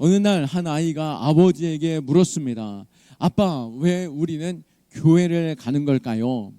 어느 날 한 아이가 아버지에게 물었습니다. 아빠, 왜 우리는 교회를 가는 걸까요?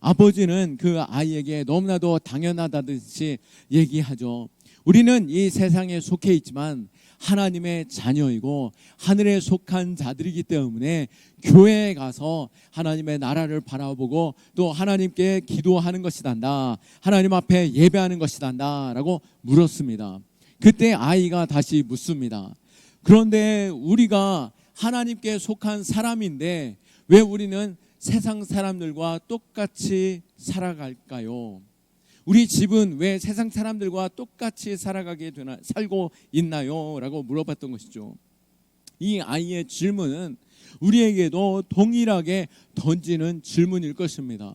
아버지는 그 아이에게 너무나도 당연하다듯이 얘기하죠. 우리는 이 세상에 속해 있지만 하나님의 자녀이고 하늘에 속한 자들이기 때문에 교회에 가서 하나님의 나라를 바라보고 또 하나님께 기도하는 것이단다, 하나님 앞에 예배하는 것이단다 라고 물었습니다. 그때 아이가 다시 묻습니다. 그런데 우리가 하나님께 속한 사람인데 왜 우리는 세상 사람들과 똑같이 살아갈까요? 우리 집은 왜 세상 사람들과 똑같이 살고 있나요? 라고 물어봤던 것이죠. 이 아이의 질문은 우리에게도 동일하게 던지는 질문일 것입니다.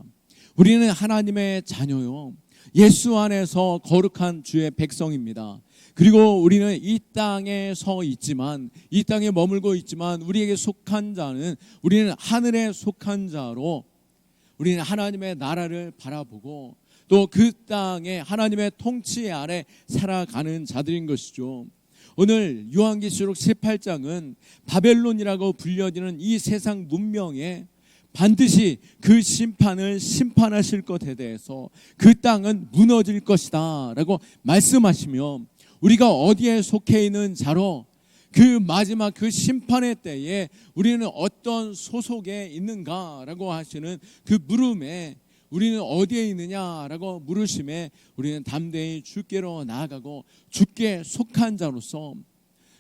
우리는 하나님의 자녀요, 예수 안에서 거룩한 주의 백성입니다. 그리고 우리는 이 땅에 서 있지만, 이 땅에 머물고 있지만 우리에게 속한 자는, 우리는 하늘에 속한 자로 우리는 하나님의 나라를 바라보고 또 그 땅에 하나님의 통치 아래 살아가는 자들인 것이죠. 오늘 요한계시록 18장은 바벨론이라고 불려지는 이 세상 문명에 반드시 그 심판을 심판하실 것에 대해서 그 땅은 무너질 것이다 라고 말씀하시며, 우리가 어디에 속해 있는 자로 그 마지막 그 심판의 때에 우리는 어떤 소속에 있는가라고 하시는 그 물음에, 우리는 어디에 있느냐라고 물으심에 우리는 담대히 주께로 나아가고 주께 속한 자로서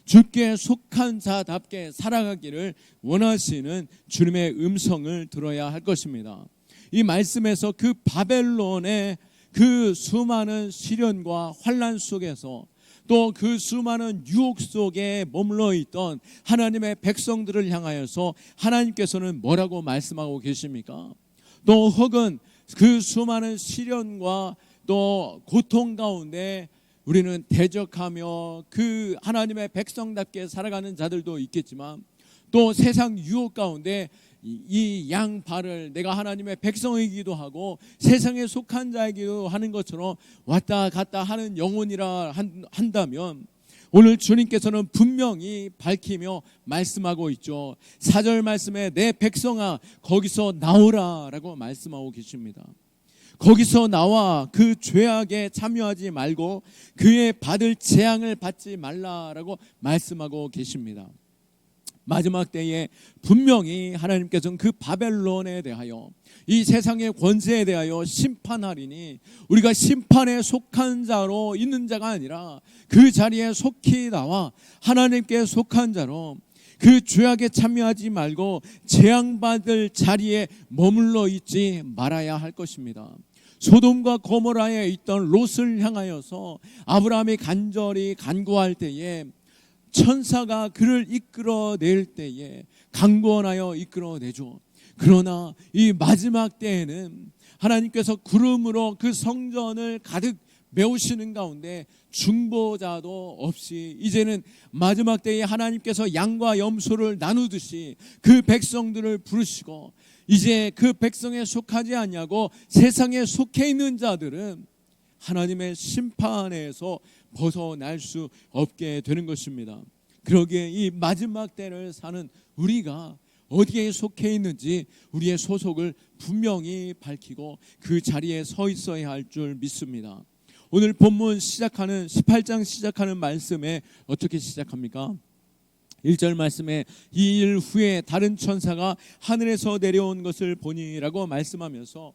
주께 속한 자답게 살아가기를 원하시는 주님의 음성을 들어야 할 것입니다. 이 말씀에서 그 바벨론의 그 수많은 시련과 환난 속에서 또 그 수많은 유혹 속에 머물러 있던 하나님의 백성들을 향하여서 하나님께서는 뭐라고 말씀하고 계십니까? 또 혹은 그 수많은 시련과 또 고통 가운데 우리는 대적하며 그 하나님의 백성답게 살아가는 자들도 있겠지만, 또 세상 유혹 가운데 이 양발을 내가 하나님의 백성이기도 하고 세상에 속한 자이기도 하는 것처럼 왔다 갔다 하는 영혼이라 한다면, 오늘 주님께서는 분명히 밝히며 말씀하고 있죠. 4절 말씀에 내 백성아 거기서 나오라 라고 말씀하고 계십니다. 거기서 나와 그 죄악에 참여하지 말고 그의 받을 재앙을 받지 말라라고 말씀하고 계십니다. 마지막 때에 분명히 하나님께서는 그 바벨론에 대하여, 이 세상의 권세에 대하여 심판하리니, 우리가 심판에 속한 자로 있는 자가 아니라 그 자리에 속히 나와 하나님께 속한 자로 그 죄악에 참여하지 말고 재앙받을 자리에 머물러 있지 말아야 할 것입니다. 소돔과 고모라에 있던 롯을 향하여서 아브라함이 간절히 간구할 때에 천사가 그를 이끌어낼 때에 강권하여 이끌어내죠. 그러나 이 마지막 때에는 하나님께서 구름으로 그 성전을 가득 메우시는 가운데 중보자도 없이 이제는 마지막 때에 하나님께서 양과 염소를 나누듯이 그 백성들을 부르시고, 이제 그 백성에 속하지 않냐고 세상에 속해 있는 자들은 하나님의 심판에서 벗어날 수 없게 되는 것입니다. 그러기에 이 마지막 때를 사는 우리가 어디에 속해 있는지 우리의 소속을 분명히 밝히고 그 자리에 서 있어야 할 줄 믿습니다. 오늘 본문 시작하는 18장 시작하는 말씀에 어떻게 시작합니까? 1절 말씀에 이 일 후에 다른 천사가 하늘에서 내려온 것을 보니라고 말씀하면서,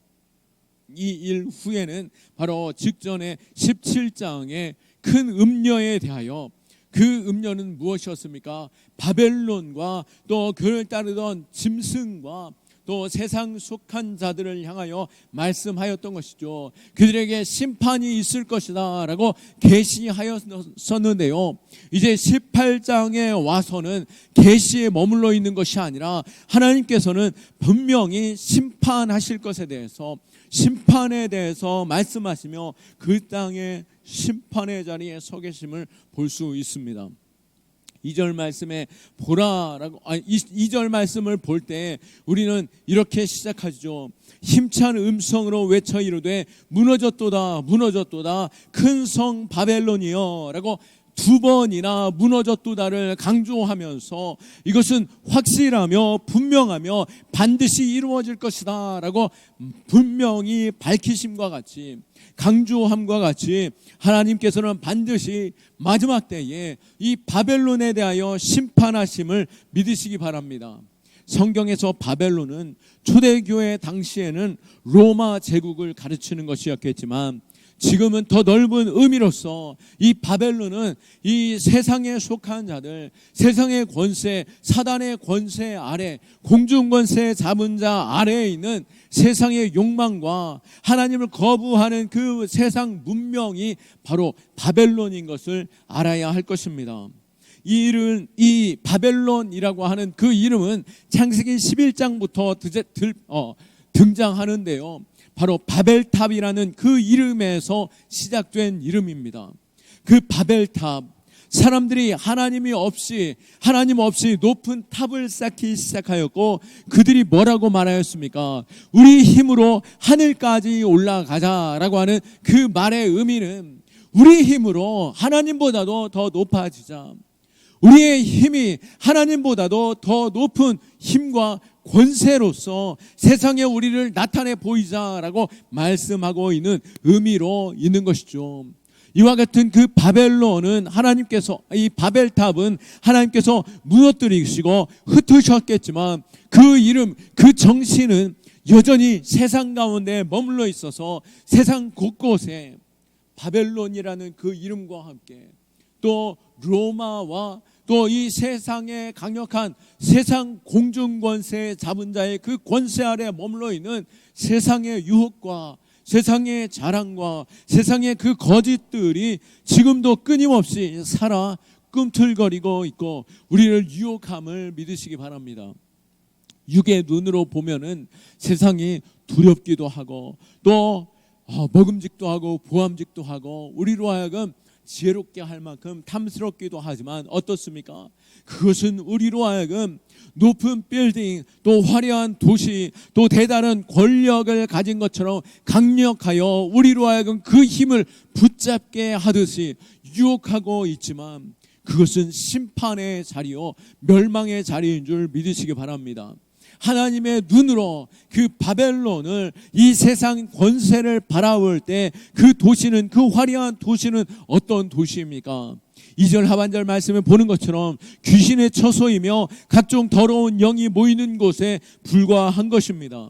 이 일 후에는 바로 직전에 17장의 큰 음녀에 대하여, 그 음녀는 무엇이었습니까? 바벨론과 또 그를 따르던 짐승과 또 세상 속한 자들을 향하여 말씀하였던 것이죠. 그들에게 심판이 있을 것이다 라고 계시하였었는데요, 이제 18장에 와서는 계시에 머물러 있는 것이 아니라 하나님께서는 분명히 심판하실 것에 대해서, 심판에 대해서 말씀하시며 그 땅에 심판의 자리에 서 계심을 볼 수 있습니다. 2절 말씀에 보라라고, 2절 말씀을 볼 때 우리는 이렇게 시작하죠. 힘찬 음성으로 외쳐 이르되 무너졌도다 무너졌도다 큰 성 바벨론이여 라고 두 번이나 무너졌도다를 강조하면서 이것은 확실하며 분명하며 반드시 이루어질 것이다 라고 분명히 밝히심과 같이, 강조함과 같이 하나님께서는 반드시 마지막 때에 이 바벨론에 대하여 심판하심을 믿으시기 바랍니다. 성경에서 바벨론은 초대교회 당시에는 로마 제국을 가르치는 것이었겠지만 지금은 더 넓은 의미로서 이 바벨론은 이 세상에 속한 자들, 세상의 권세, 사단의 권세 아래, 공중권세 잡은 자 아래에 있는 세상의 욕망과 하나님을 거부하는 그 세상 문명이 바로 바벨론인 것을 알아야 할 것입니다. 이 바벨론이라고 하는 그 이름은 창세기 11장부터 등장하는데요. 바로 바벨탑이라는 그 이름에서 시작된 이름입니다. 그 바벨탑, 사람들이 하나님 없이 높은 탑을 쌓기 시작하였고 그들이 뭐라고 말하였습니까? 우리 힘으로 하늘까지 올라가자라고 하는 그 말의 의미는 우리 힘으로 하나님보다도 더 높아지자, 우리의 힘이 하나님보다도 더 높은 힘과 권세로서 세상에 우리를 나타내 보이자라고 말씀하고 있는 의미로 있는 것이죠. 이와 같은 그 바벨론은 이 바벨탑은 하나님께서 무너뜨리시고 흩으셨겠지만 그 이름, 그 정신은 여전히 세상 가운데 머물러 있어서 세상 곳곳에 바벨론이라는 그 이름과 함께 또 로마와 또 이 세상의 강력한 세상 공중권세 잡은 자의 그 권세 아래 머물러 있는 세상의 유혹과 세상의 자랑과 세상의 그 거짓들이 지금도 끊임없이 살아 꿈틀거리고 있고 우리를 유혹함을 믿으시기 바랍니다. 육의 눈으로 보면은 세상이 두렵기도 하고 또 먹음직도 하고 보암직도 하고 우리로 하여금 지혜롭게 할 만큼 탐스럽기도 하지만 어떻습니까? 그것은 우리로 하여금 높은 빌딩, 또 화려한 도시, 또 대단한 권력을 가진 것처럼 강력하여 우리로 하여금 그 힘을 붙잡게 하듯이 유혹하고 있지만 그것은 심판의 자리요 멸망의 자리인 줄 믿으시기 바랍니다. 하나님의 눈으로 그 바벨론을, 이 세상 권세를 바라볼 때 그 도시는, 그 화려한 도시는 어떤 도시입니까? 2절 하반절 말씀을 보는 것처럼 귀신의 처소이며 각종 더러운 영이 모이는 곳에 불과한 것입니다.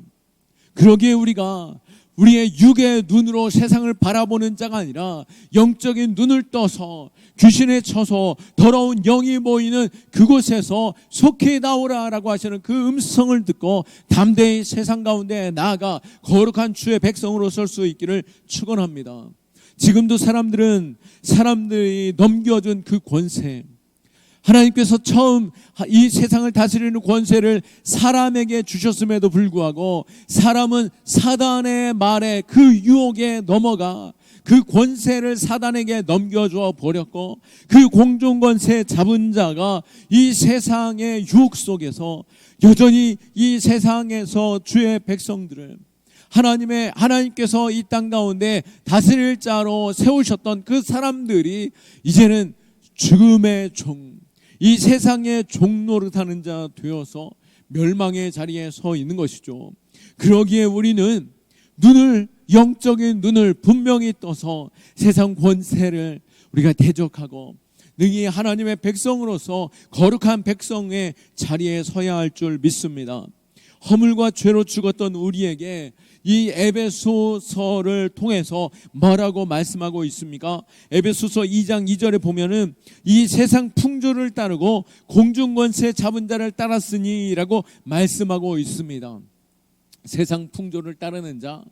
그러기에 우리가 우리의 육의 눈으로 세상을 바라보는 자가 아니라 영적인 눈을 떠서 귀신에 쳐서 더러운 영이 모이는 그곳에서 속히 나오라라고 하시는 그 음성을 듣고 담대히 세상 가운데 나아가 거룩한 주의 백성으로 설 수 있기를 축원합니다. 지금도 사람들이 넘겨준 그 권세, 하나님께서 처음 이 세상을 다스리는 권세를 사람에게 주셨음에도 불구하고 사람은 사단의 말에 그 유혹에 넘어가 그 권세를 사단에게 넘겨줘 버렸고 그 공중권세 잡은 자가 이 세상의 유혹 속에서 여전히 이 세상에서 주의 백성들을 하나님께서 이 땅 가운데 다스릴 자로 세우셨던 그 사람들이 이제는 죽음의 종, 이 세상의 종노릇하는 자 되어서 멸망의 자리에 서 있는 것이죠. 그러기에 우리는 영적인 눈을 분명히 떠서 세상 권세를 우리가 대적하고 능히 하나님의 백성으로서 거룩한 백성의 자리에 서야 할 줄 믿습니다. 허물과 죄로 죽었던 우리에게 이 에베소서를 통해서 뭐라고 말씀하고 있습니까? 에베소서 2장 2절에 보면은 이 세상 풍조를 따르고 공중권세 잡은 자를 따랐으니 라고 말씀하고 있습니다. 세상 풍조를 따르는 자,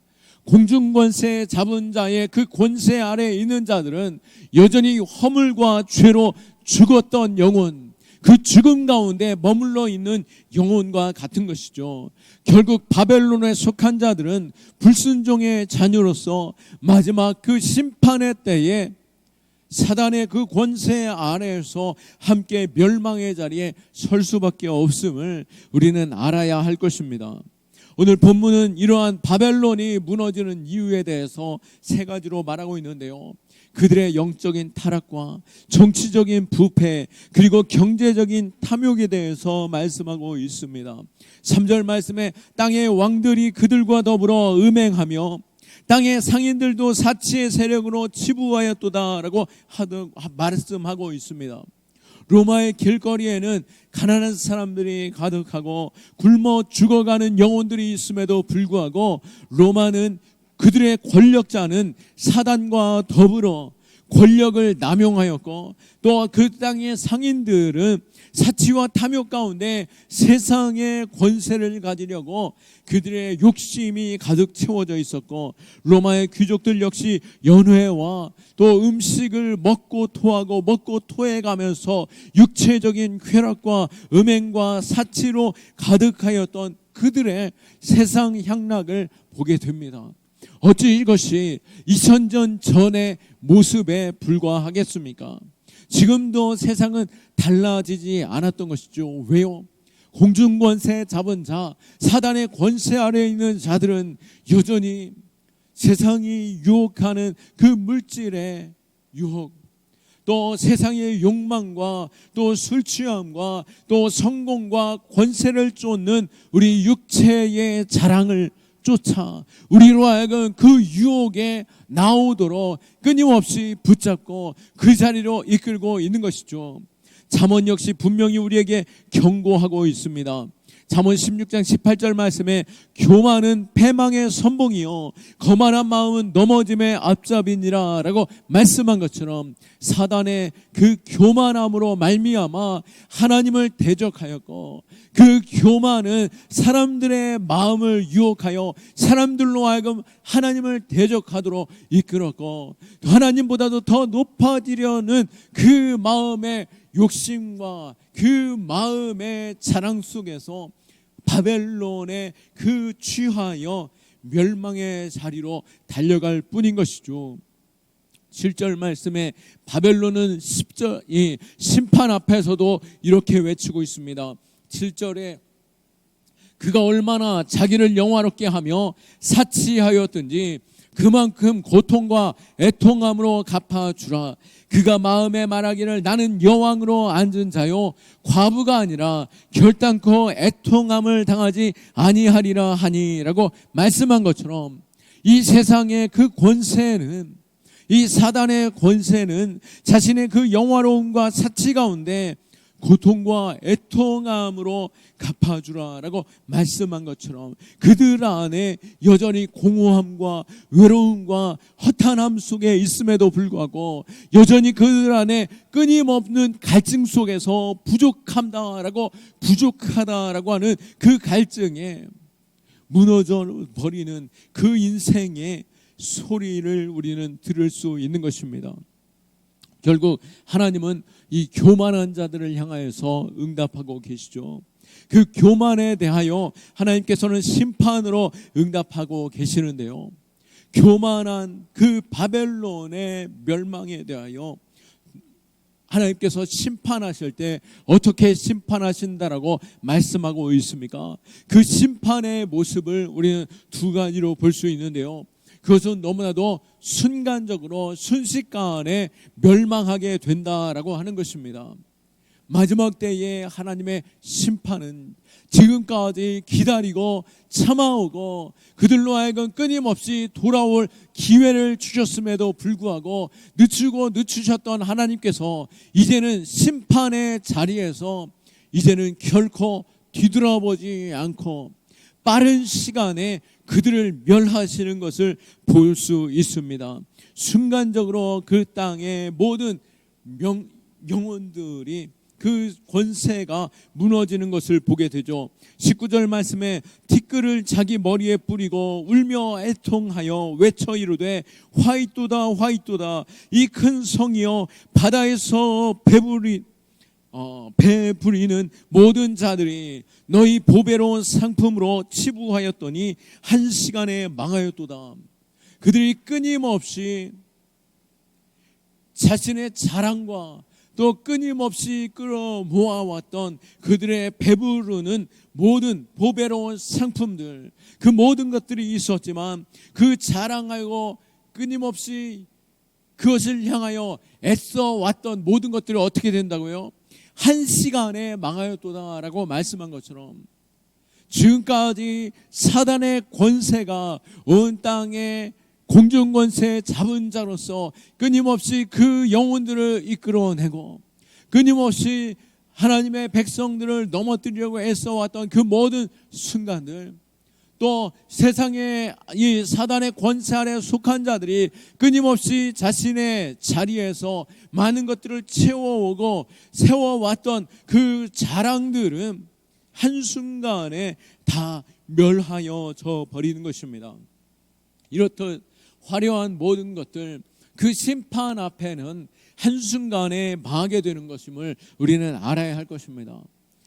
공중권세 잡은 자의 그 권세 아래에 있는 자들은 여전히 허물과 죄로 죽었던 영혼, 그 죽음 가운데 머물러 있는 영혼과 같은 것이죠. 결국 바벨론에 속한 자들은 불순종의 자녀로서 마지막 그 심판의 때에 사단의 그 권세 아래에서 함께 멸망의 자리에 설 수밖에 없음을 우리는 알아야 할 것입니다. 오늘 본문은 이러한 바벨론이 무너지는 이유에 대해서 세 가지로 말하고 있는데요. 그들의 영적인 타락과 정치적인 부패 그리고 경제적인 탐욕에 대해서 말씀하고 있습니다. 3절 말씀에 땅의 왕들이 그들과 더불어 음행하며 땅의 상인들도 사치의 세력으로 치부하였도다라고 말씀하고 있습니다. 로마의 길거리에는 가난한 사람들이 가득하고 굶어 죽어가는 영혼들이 있음에도 불구하고 로마는 그들의 권력자는 사단과 더불어 권력을 남용하였고 또 그 땅의 상인들은 사치와 탐욕 가운데 세상의 권세를 가지려고 그들의 욕심이 가득 채워져 있었고 로마의 귀족들 역시 연회와 또 음식을 먹고 토하고 먹고 토해가면서 육체적인 쾌락과 음행과 사치로 가득하였던 그들의 세상 향락을 보게 됩니다. 어찌 이것이 2000년 전의 모습에 불과하겠습니까? 지금도 세상은 달라지지 않았던 것이죠. 왜요? 공중권세 잡은 자, 사단의 권세 아래에 있는 자들은 여전히 세상이 유혹하는 그 물질의 유혹, 또 세상의 욕망과 또 술 취함과 또 성공과 권세를 쫓는 우리 육체의 자랑을 쫓아 우리로 하여금 그 유혹에 나오도록 끊임없이 붙잡고 그 자리로 이끌고 있는 것이죠. 잠언 역시 분명히 우리에게 경고하고 있습니다. 잠언 16장 18절 말씀에 교만은 패망의 선봉이요 거만한 마음은 넘어짐의 앞잡이니라 라고 말씀한 것처럼 사단의 그 교만함으로 말미암아 하나님을 대적하였고 그 교만은 사람들의 마음을 유혹하여 사람들로 하여금 하나님을 대적하도록 이끌었고 하나님보다도 더 높아지려는 그 마음의 욕심과 그 마음의 자랑 속에서 바벨론에 그 취하여 멸망의 자리로 달려갈 뿐인 것이죠. 7절 말씀에 바벨론은 심판 앞에서도 이렇게 외치고 있습니다. 7절에 그가 얼마나 자기를 영화롭게 하며 사치하였든지 그만큼 고통과 애통함으로 갚아주라. 그가 마음에 말하기를 나는 여왕으로 앉은 자요 과부가 아니라 결단코 애통함을 당하지 아니하리라 하니라고 말씀한 것처럼 이 세상의 그 권세는 이 사단의 권세는 자신의 그 영화로움과 사치 가운데 고통과 애통함으로 갚아주라라고 말씀한 것처럼 그들 안에 여전히 공허함과 외로움과 허탄함 속에 있음에도 불구하고 여전히 그들 안에 끊임없는 갈증 속에서 부족하다라고 하는 그 갈증에 무너져 버리는 그 인생의 소리를 우리는 들을 수 있는 것입니다. 결국 하나님은 이 교만한 자들을 향하여서 응답하고 계시죠. 그 교만에 대하여 하나님께서는 심판으로 응답하고 계시는데요. 교만한 그 바벨론의 멸망에 대하여 하나님께서 심판하실 때 어떻게 심판하신다라고 말씀하고 있습니까? 그 심판의 모습을 우리는 두 가지로 볼 수 있는데요. 그것은 너무나도 순간적으로 순식간에 멸망하게 된다라고 하는 것입니다. 마지막 때에 하나님의 심판은 지금까지 기다리고 참아오고 그들로 하여금 끊임없이 돌아올 기회를 주셨음에도 불구하고 늦추셨던 하나님께서 이제는 심판의 자리에서 이제는 결코 뒤돌아보지 않고 빠른 시간에 그들을 멸하시는 것을 볼 수 있습니다. 순간적으로 그 땅의 모든 영혼들이 그 권세가 무너지는 것을 보게 되죠. 19절 말씀에 티끌을 자기 머리에 뿌리고 울며 애통하여 외쳐 이르되 화이또다 화이또다 이 큰 성이여 바다에서 배부리는 모든 자들이 너희 보배로운 상품으로 치부하였더니 한 시간에 망하였도다. 그들이 끊임없이 자신의 자랑과 또 끊임없이 끌어모아왔던 그들의 배부르는 모든 보배로운 상품들, 그 모든 것들이 있었지만 그 자랑하고 끊임없이 그것을 향하여 애써 왔던 모든 것들이 어떻게 된다고요? 한 시간에 망하였도다라고 말씀한 것처럼 지금까지 사단의 권세가 온 땅에 공중권세 잡은 자로서 끊임없이 그 영혼들을 이끌어내고 끊임없이 하나님의 백성들을 넘어뜨리려고 애써왔던 그 모든 순간들, 또 세상의 이 사단의 권세 아래 속한 자들이 끊임없이 자신의 자리에서 많은 것들을 채워오고 세워왔던 그 자랑들은 한순간에 다 멸하여져 버리는 것입니다. 이렇듯 화려한 모든 것들, 그 심판 앞에는 한순간에 망하게 되는 것임을 우리는 알아야 할 것입니다.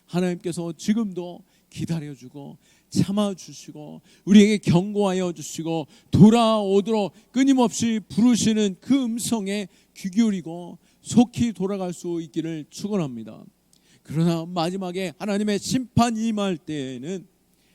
하나님께서 지금도 기다려주고 참아주시고 우리에게 경고하여 주시고 돌아오도록 끊임없이 부르시는 그 음성에 귀 기울이고 속히 돌아갈 수 있기를 축원합니다. 그러나 마지막에 하나님의 심판이 임할 때에는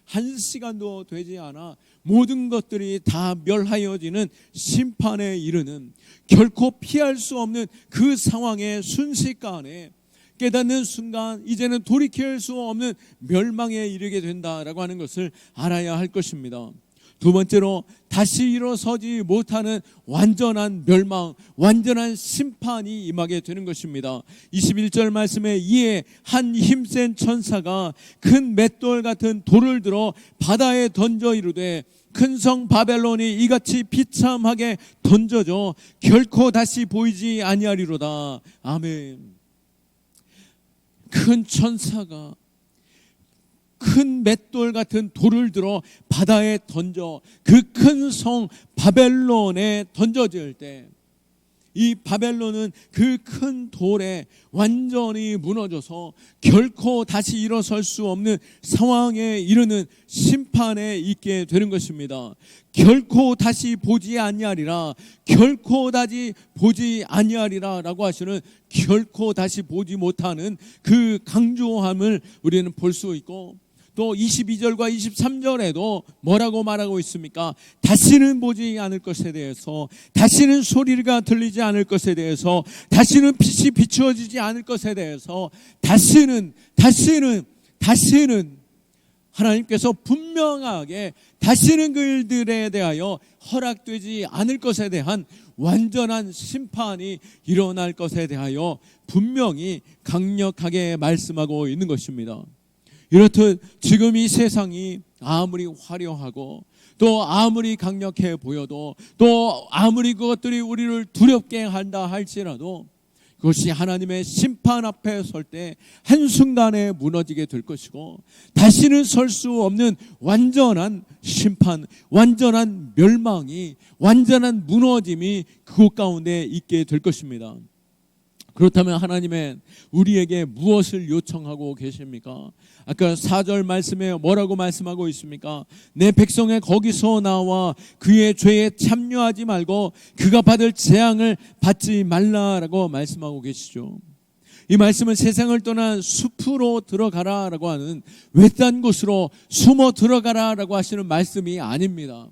한 시간도 되지 않아 모든 것들이 다 멸하여지는 심판에 이르는, 결코 피할 수 없는 그 상황의 순식간에 깨닫는 순간 이제는 돌이킬 수 없는 멸망에 이르게 된다라고 하는 것을 알아야 할 것입니다. 두 번째로 다시 일어서지 못하는 완전한 멸망, 완전한 심판이 임하게 되는 것입니다. 21절 말씀에 이에 한 힘센 천사가 큰 맷돌 같은 돌을 들어 바다에 던져 이르되 큰 성 바벨론이 이같이 비참하게 던져져 결코 다시 보이지 아니하리로다. 아멘. 큰 천사가 큰 맷돌 같은 돌을 들어 바다에 던져 그 큰 성 바벨론에 던져질 때 이 바벨론은 그 큰 돌에 완전히 무너져서 결코 다시 일어설 수 없는 상황에 이르는 심판에 있게 되는 것입니다. 결코 다시 보지 아니하리라, 결코 다시 보지 아니하리라 라고 하시는 결코 다시 보지 못하는 그 강조함을 우리는 볼 수 있고, 또 22절과 23절에도 뭐라고 말하고 있습니까? 다시는 보지 않을 것에 대해서, 다시는 소리가 들리지 않을 것에 대해서, 다시는 빛이 비추어지지 않을 것에 대해서, 다시는 하나님께서 분명하게 다시는 그 일들에 대하여 허락되지 않을 것에 대한 완전한 심판이 일어날 것에 대하여 분명히 강력하게 말씀하고 있는 것입니다. 이렇듯 지금 이 세상이 아무리 화려하고 또 아무리 강력해 보여도 또 아무리 그것들이 우리를 두렵게 한다 할지라도 그것이 하나님의 심판 앞에 설 때 한순간에 무너지게 될 것이고 다시는 설 수 없는 완전한 심판, 완전한 멸망이, 완전한 무너짐이 그곳 가운데 있게 될 것입니다. 그렇다면 하나님은 우리에게 무엇을 요청하고 계십니까? 아까 4절 말씀에 뭐라고 말씀하고 있습니까? 내 백성의 거기서 나와 그의 죄에 참여하지 말고 그가 받을 재앙을 받지 말라라고 말씀하고 계시죠. 이 말씀은 세상을 떠난 숲으로 들어가라라고 하는 외딴 곳으로 숨어 들어가라라고 하시는 말씀이 아닙니다.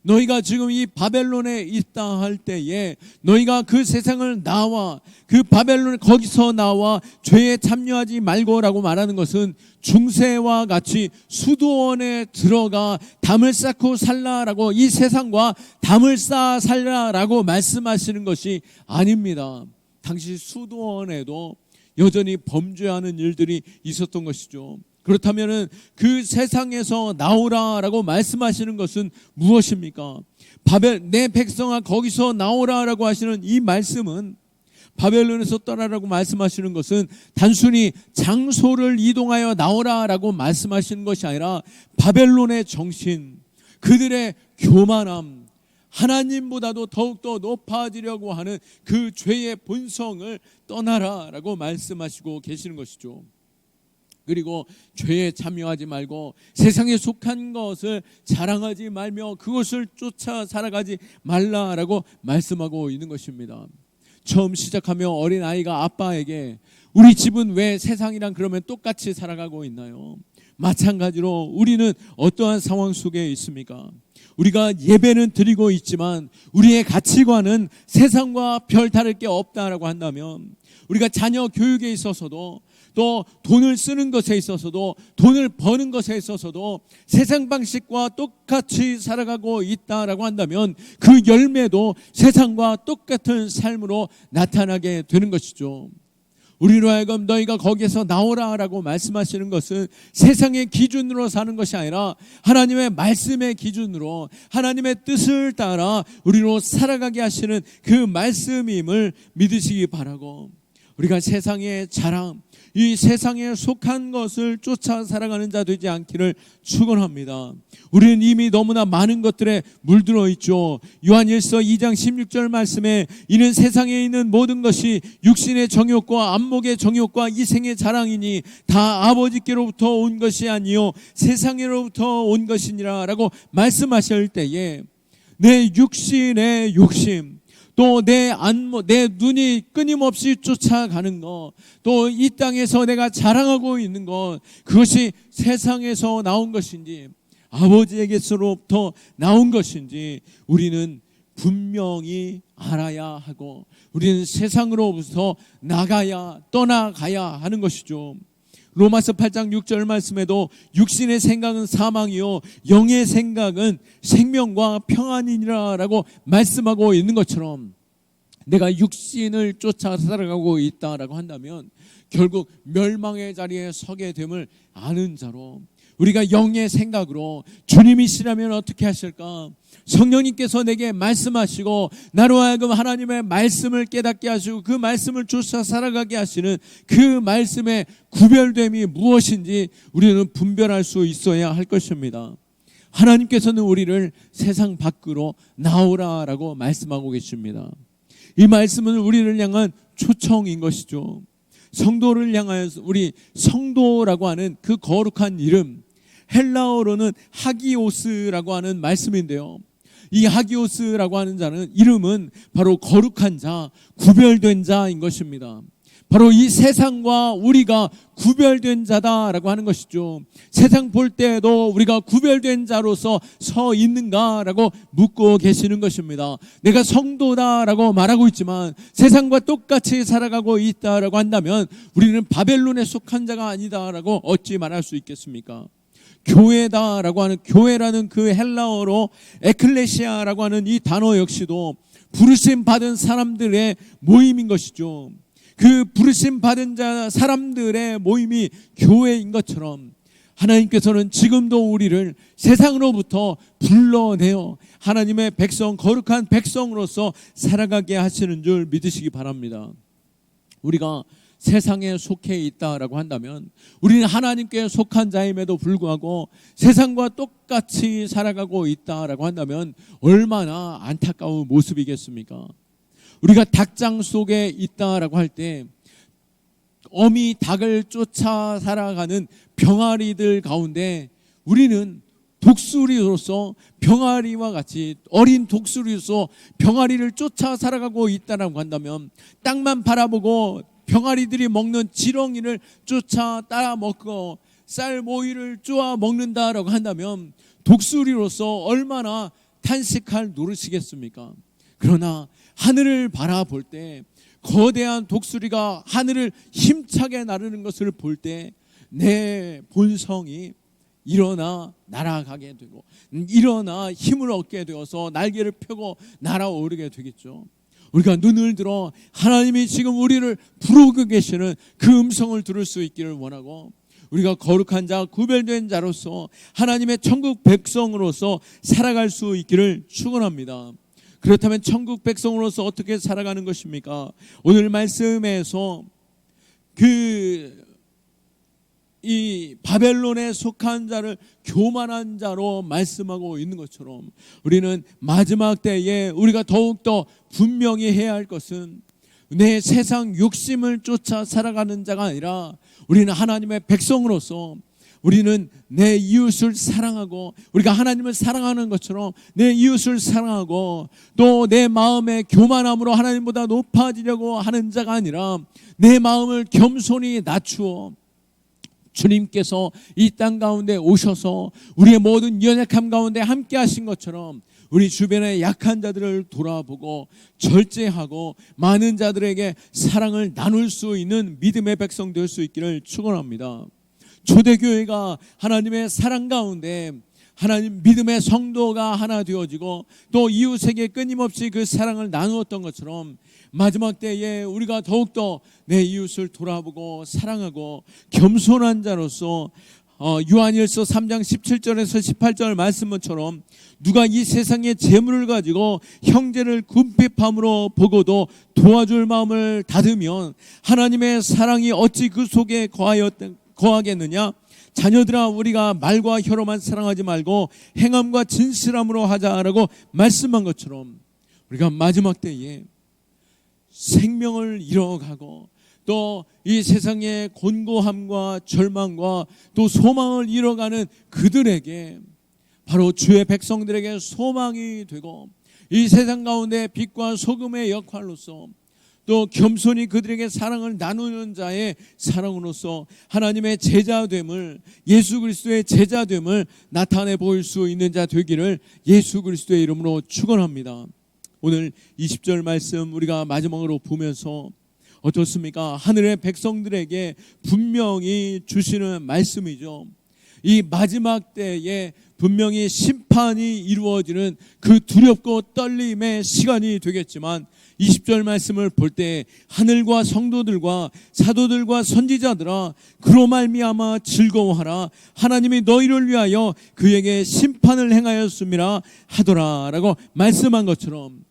너희가 지금 이 바벨론에 있다 할 때에 너희가 그 세상을 나와 그 바벨론 거기서 나와 죄에 참여하지 말고라고 말하는 것은 중세와 같이 수도원에 들어가 담을 쌓고 살라라고, 이 세상과 담을 쌓아 살라라고 말씀하시는 것이 아닙니다. 당시 수도원에도 여전히 범죄하는 일들이 있었던 것이죠. 그렇다면 그 세상에서 나오라라고 말씀하시는 것은 무엇입니까? 내 백성아 거기서 나오라라고 하시는 이 말씀은, 바벨론에서 떠나라고 말씀하시는 것은 단순히 장소를 이동하여 나오라라고 말씀하시는 것이 아니라 바벨론의 정신, 그들의 교만함, 하나님보다도 더욱더 높아지려고 하는 그 죄의 본성을 떠나라라고 말씀하시고 계시는 것이죠. 그리고 죄에 참여하지 말고 세상에 속한 것을 자랑하지 말며 그것을 쫓아 살아가지 말라라고 말씀하고 있는 것입니다. 처음 시작하며 어린아이가 아빠에게 우리 집은 왜 세상이랑 그러면 똑같이 살아가고 있나요? 마찬가지로 우리는 어떠한 상황 속에 있습니까? 우리가 예배는 드리고 있지만 우리의 가치관은 세상과 별 다를 게 없다라고 한다면, 우리가 자녀 교육에 있어서도, 또 돈을 쓰는 것에 있어서도, 돈을 버는 것에 있어서도 세상 방식과 똑같이 살아가고 있다라고 한다면 그 열매도 세상과 똑같은 삶으로 나타나게 되는 것이죠. 우리로 하여금 너희가 거기에서 나오라라고 말씀하시는 것은 세상의 기준으로 사는 것이 아니라 하나님의 말씀의 기준으로, 하나님의 뜻을 따라 우리로 살아가게 하시는 그 말씀임을 믿으시기 바라고, 우리가 세상의 자랑, 이 세상에 속한 것을 쫓아 살아가는 자 되지 않기를 축원합니다. 우리는 이미 너무나 많은 것들에 물들어 있죠. 요한일서 2장 16절 말씀에 이는 세상에 있는 모든 것이 육신의 정욕과 안목의 정욕과 이생의 자랑이니 다 아버지께로부터 온 것이 아니요 세상으로부터 온 것이니라 라고 말씀하실 때에 내 육신의 욕심, 또 내 눈이 끊임없이 쫓아가는 것, 또 이 땅에서 내가 자랑하고 있는 것, 그것이 세상에서 나온 것인지 아버지에게서로부터 나온 것인지 우리는 분명히 알아야 하고, 우리는 세상으로부터 떠나가야 하는 것이죠. 로마서 8장 6절 말씀에도 육신의 생각은 사망이요 영의 생각은 생명과 평안이니라 라고 말씀하고 있는 것처럼, 내가 육신을 쫓아 살아가고 있다라고 한다면 결국 멸망의 자리에 서게 됨을 아는 자로, 우리가 영의 생각으로 주님이시라면 어떻게 하실까? 성령님께서 내게 말씀하시고 나로 하여금 하나님의 말씀을 깨닫게 하시고 그 말씀을 쫓아 살아가게 하시는 그 말씀의 구별됨이 무엇인지 우리는 분별할 수 있어야 할 것입니다. 하나님께서는 우리를 세상 밖으로 나오라라고 말씀하고 계십니다. 이 말씀은 우리를 향한 초청인 것이죠. 성도를 향하여서, 우리 성도라고 하는 그 거룩한 이름, 헬라어로는 하기오스라고 하는 말씀인데요, 이 하기오스라고 하는 자는 이름은 바로 거룩한 자, 구별된 자인 것입니다. 바로 이 세상과 우리가 구별된 자다라고 하는 것이죠. 세상 볼 때에도 우리가 구별된 자로서 서 있는가라고 묻고 계시는 것입니다. 내가 성도다라고 말하고 있지만 세상과 똑같이 살아가고 있다라고 한다면 우리는 바벨론에 속한 자가 아니다라고 어찌 말할 수 있겠습니까? 교회다라고 하는, 교회라는 그 헬라어로 에클레시아라고 하는 이 단어 역시도 부르심 받은 사람들의 모임인 것이죠. 그 부르심 받은 자 사람들의 모임이 교회인 것처럼 하나님께서는 지금도 우리를 세상으로부터 불러내어 하나님의 백성, 거룩한 백성으로서 살아가게 하시는 줄 믿으시기 바랍니다. 우리가 세상에 속해 있다라고 한다면 우리는 하나님께 속한 자임에도 불구하고 세상과 똑같이 살아가고 있다라고 한다면 얼마나 안타까운 모습이겠습니까? 우리가 닭장 속에 있다라고 할 때 어미 닭을 쫓아 살아가는 병아리들 가운데 우리는 독수리로서 병아리와 같이, 어린 독수리로서 병아리를 쫓아 살아가고 있다라고 한다면, 땅만 바라보고 병아리들이 먹는 지렁이를 쫓아 따라 먹고 쌀 모이를 쪼아 먹는다라고 한다면 독수리로서 얼마나 탄식할 노릇이겠습니까? 그러나 하늘을 바라볼 때, 거대한 독수리가 하늘을 힘차게 나르는 것을 볼 때 내 본성이 일어나 날아가게 되고, 일어나 힘을 얻게 되어서 날개를 펴고 날아오르게 되겠죠. 우리가 눈을 들어 하나님이 지금 우리를 부르고 계시는 그 음성을 들을 수 있기를 원하고, 우리가 거룩한 자, 구별된 자로서 하나님의 천국 백성으로서 살아갈 수 있기를 축원합니다. 그렇다면 천국 백성으로서 어떻게 살아가는 것입니까? 오늘 말씀에서 이 바벨론에 속한 자를 교만한 자로 말씀하고 있는 것처럼 우리는 마지막 때에 우리가 더욱더 분명히 해야 할 것은 내 세상 욕심을 쫓아 살아가는 자가 아니라 우리는 하나님의 백성으로서 우리는 내 이웃을 사랑하고, 우리가 하나님을 사랑하는 것처럼 내 이웃을 사랑하고, 또 내 마음의 교만함으로 하나님보다 높아지려고 하는 자가 아니라 내 마음을 겸손히 낮추어 주님께서 이 땅 가운데 오셔서 우리의 모든 연약함 가운데 함께 하신 것처럼 우리 주변의 약한 자들을 돌아보고 절제하고 많은 자들에게 사랑을 나눌 수 있는 믿음의 백성 될 수 있기를 축원합니다. 초대교회가 하나님의 사랑 가운데 하나님 믿음의 성도가 하나 되어지고 또 이웃에게 끊임없이 그 사랑을 나누었던 것처럼 마지막 때에 우리가 더욱더 내 이웃을 돌아보고 사랑하고 겸손한 자로서 요한일서 3장 17절에서 18절 말씀처럼 누가 이 세상의 재물을 가지고 형제를 궁핍함으로 보고도 도와줄 마음을 닫으면 하나님의 사랑이 어찌 그 속에 거하겠느냐. 자녀들아, 우리가 말과 혀로만 사랑하지 말고 행함과 진실함으로 하자라고 말씀한 것처럼 우리가 마지막 때에 생명을 잃어가고 또 이 세상의 곤고함과 절망과 또 소망을 잃어가는 그들에게 바로 주의 백성들에게 소망이 되고 이 세상 가운데 빛과 소금의 역할로서 또 겸손히 그들에게 사랑을 나누는 자의 사랑으로서 하나님의 제자됨을, 예수 그리스도의 제자됨을 나타내 보일 수 있는 자 되기를 예수 그리스도의 이름으로 축원합니다. 오늘 20절 말씀 우리가 마지막으로 보면서 어떻습니까? 하늘의 백성들에게 분명히 주시는 말씀이죠. 이 마지막 때에 분명히 심판이 이루어지는 그 두렵고 떨림의 시간이 되겠지만 20절 말씀을 볼 때 하늘과 성도들과 사도들과 선지자들아 그로 말미암아 즐거워하라. 하나님이 너희를 위하여 그에게 심판을 행하였음이라 하더라 라고 말씀한 것처럼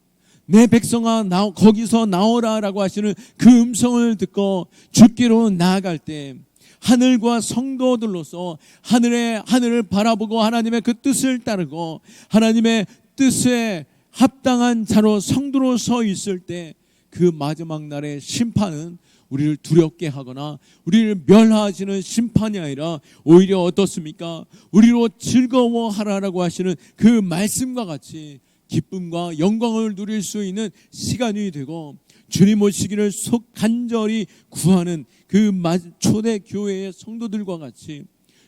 내 백성아 거기서 나오라 라고 하시는 그 음성을 듣고 주께로 나아갈 때 하늘과 성도들로서 하늘을 바라보고 하나님의 그 뜻을 따르고 하나님의 뜻에 합당한 자로 성도로 서 있을 때 그 마지막 날의 심판은 우리를 두렵게 하거나 우리를 멸하시는 심판이 아니라 오히려 어떻습니까? 우리로 즐거워하라라고 하시는 그 말씀과 같이 기쁨과 영광을 누릴 수 있는 시간이 되고 주님 오시기를 속 간절히 구하는 그 초대 교회의 성도들과 같이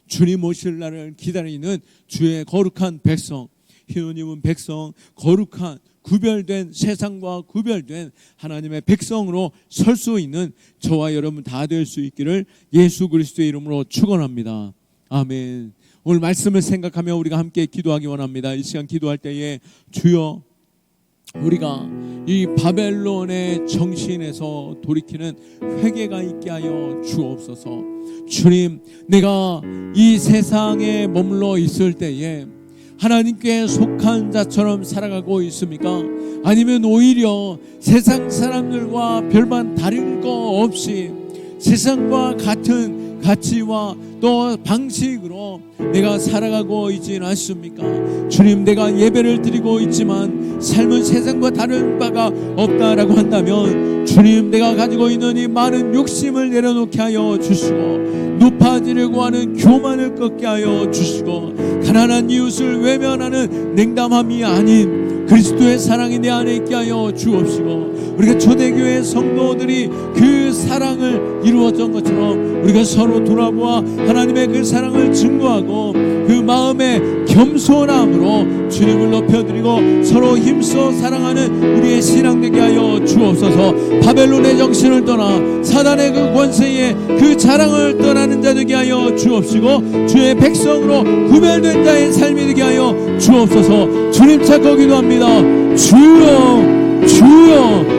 주님 오실 날을 기다리는 주의 거룩한 백성, 희노님은 백성, 거룩한 구별된 세상과 구별된 하나님의 백성으로 설 수 있는 저와 여러분 다 될 수 있기를 예수 그리스도의 이름으로 축원합니다. 아멘. 오늘 말씀을 생각하며 우리가 함께 기도하기 원합니다. 이 시간 기도할 때에 주여 우리가 이 바벨론의 정신에서 돌이키는 회개가 있게 하여 주옵소서. 주님, 내가 이 세상에 머물러 있을 때에 하나님께 속한 자처럼 살아가고 있습니까? 아니면 오히려 세상 사람들과 별반 다른 거 없이 세상과 같은 가치와 또 방식으로 내가 살아가고 있지는 않습니까? 주님, 내가 예배를 드리고 있지만 삶은 세상과 다른 바가 없다라고 한다면 주님, 내가 가지고 있는 이 많은 욕심을 내려놓게 하여 주시고 높아지려고 하는 교만을 꺾게 하여 주시고 가난한 이웃을 외면하는 냉담함이 아닌 그리스도의 사랑이 내 안에 있게 하여 주옵시고 우리가 초대교회 성도들이 그 사랑을 이루었던 것처럼 우리가 서로 돌아보아 하나님의 그 사랑을 증거하고 그 마음의 겸손함으로 주님을 높여드리고 서로 힘써 사랑하는 우리의 신앙 되게 하여 주옵소서. 바벨론의 정신을 떠나 사단의 그 권세에 그 자랑을 떠나는 자 되게 하여 주옵시고 주의 백성으로 구별된 자의 삶이 되게 하여 주옵소서. 주님 찾고 기도합니다. 주여, 주여,